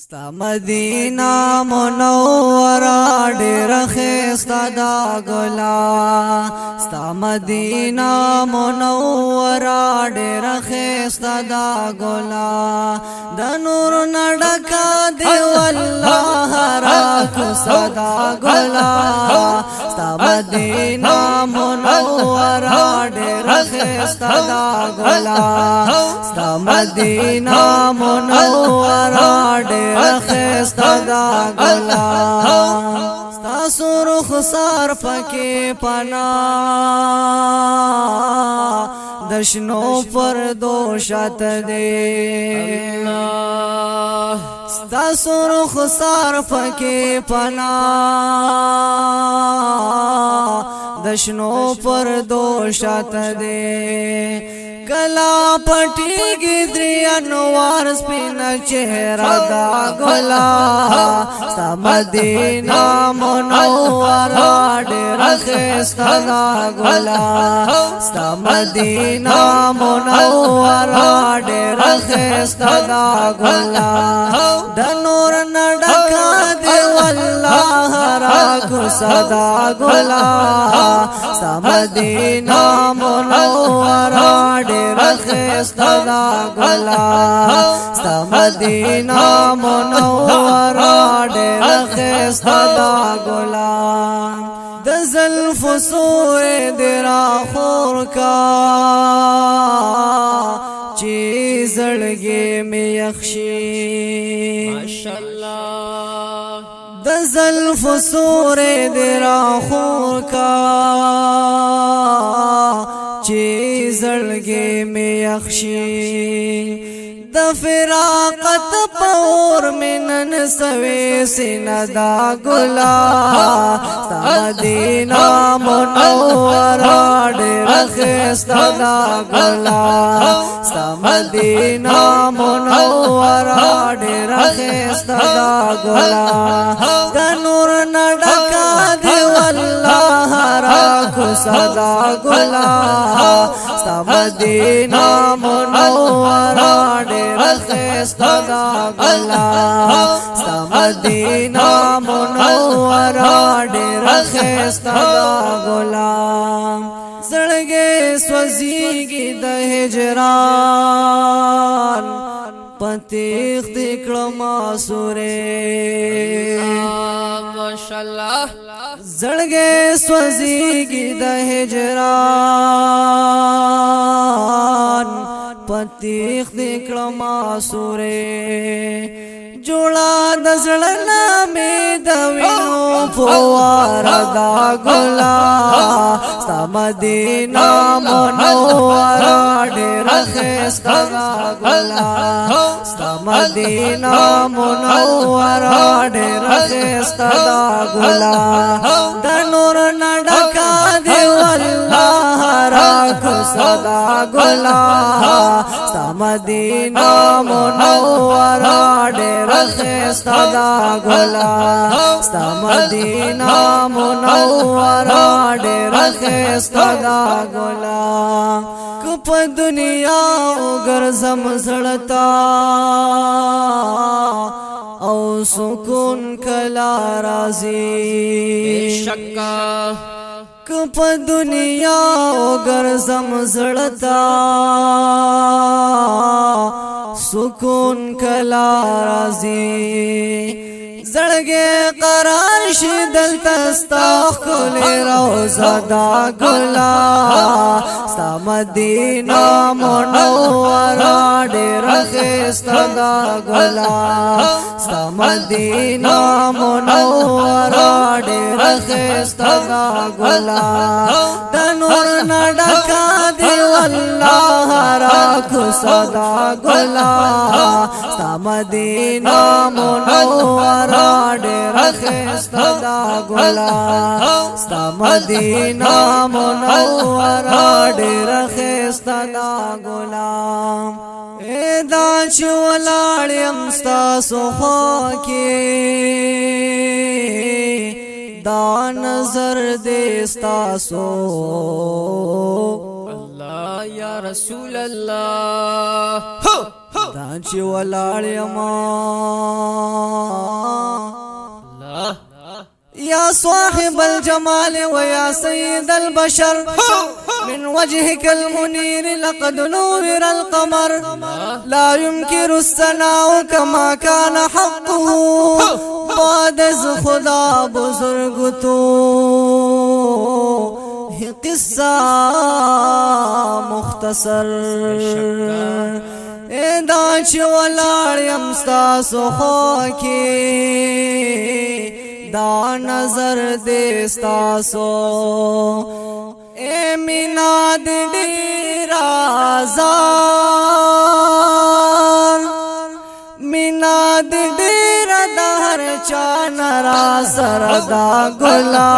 ستا مدینہ منورہ ډیر خستا دا ګلا ستا مدینہ منورہ ډیر خستا دا ګلا د نور نډکا دی والله را کو صدا ګلا ستا مدینہ منورہ ډیر خستا دا ګلا ستا مدینہ منورہ خستا دا ګلا ستا سرخ سر پکې پنا دشنو پر دوشت دے ستا سرخ سر پکې پنا دشنو پر دوشت دے کلا پټی گدری انوار سپین چهره دا ګلا ستا مدینہ منورہ ډیر خستا دا ګلا ستا مدینہ منورہ ډیر خستا دا ګلا د نور نډکا دی والله را کو صدا ګلا ستا مدینہ منورہ خستا دا ګلا ستا مدینہ منورہ ډیر خستا دا ګلا د زلف سور درا خور کا چی زړګي می یخشي ماشاءالله د زلف سور درا خور کا چی زړګي می یخشي د فراقت پور منن سوي سیندا ګلا ستا مدینہ منورہ ډیر خستا دا ګلا ستا مدینہ منورہ ډیر خستا دا ګلا د نور نډکا دی والله را کو صدا ګلا ستا مدینہ منورہ ډیر خستا دا ګلا ستا مدینہ منورہ ډیر خستا دا ګلا زړګي سوځيږي د هجران پتیخ دکړم سورې ماشاءالله زړګي سوځيږي د هجران پتیخ دکړم سورې جوړا د زړه مې د وینو فوار دا ګلا ستا مدینہ منورہ ډیر خستا دا ګلا ستا مدینہ منورہ ډیر خستا دا ګلا د نور نډکا دی والله را کو صدا ګلا ستا مدینہ منورہ ډیر خستا دا ګلا ستا مدینہ منورہ ډیر خستا دا ګلا کپ دنیا وګرځم زړتا او سکون کلا راضی شکا کپ دنیا وګرځم زړتا سکون کلا راضی زړګي قرار شي دلته ستا خل روزه دا ګلا ستا مدینہ منورہ ډیر خستا دا ګلا ستا مدینہ منورہ ډیر خستا دا ګلا د نور نډکا دی والله را کو صدا ګلا ستا مدینہ منورہ ډیر خستا دا ګلا ستا مدینہ منورہ ډیر خستا دا ګلا اے دا چې ولاړم ستاسو خوا کې دا نظر دې ستاسو الله یا رسول الله دا چې ولاړ یم صاحب الجمال ويا سيد البشر من وجهك المنير لقد نور القمر لا ينكر الثناء كما كان حقه بعد از خدا بزرگ تو قصہ مختصر دا چې ولاړ یم ستاسو خوا کې دا نظر دې ستاسو اے مینا دې ډېر آزار مینا دې ډېر د هر چا ناراض ردا ګلا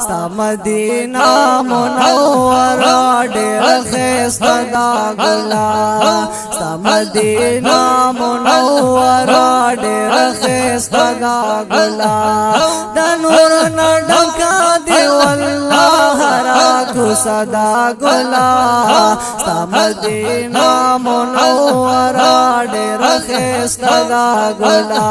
ستا مدینه منوره ډېر ښایسته دا ګلا ستا مدینه منوره ډېر ښایسته دا ګلا د نور نه ډکه دی والله راکو صدا ګلا ستا مدینه منوره ډېر ښایسته دا ګلا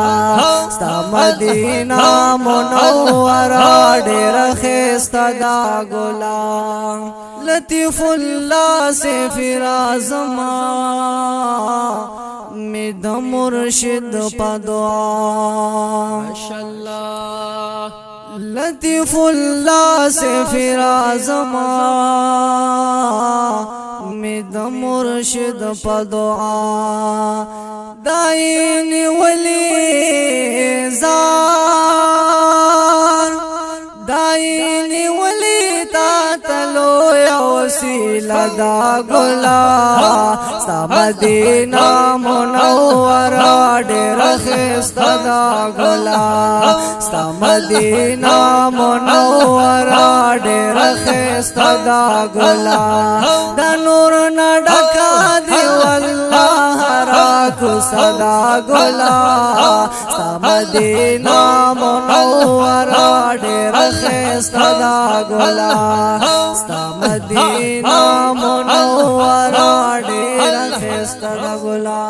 ستا مدینه منوره ډېر ښایسته دا ګلا لطیف الله سے فرازما می د مرشد په دعا ماشاءالله لطیف الله سے فرازما می د مرشد په دعا داین ولی زار داین ولی تا تلو یا وسیله دا ګلا ستا مدینه منوره ډېر ښایسته دا ګلا ستا مدینه منوره ډېر ښایسته دا ګلا د نور نه ډکه دی والله راکو صدا ګلا ستا مدینه منوره ډېر ښایسته دا ګلا ستا مدینه منوره ډېر ښایسته دا ګلا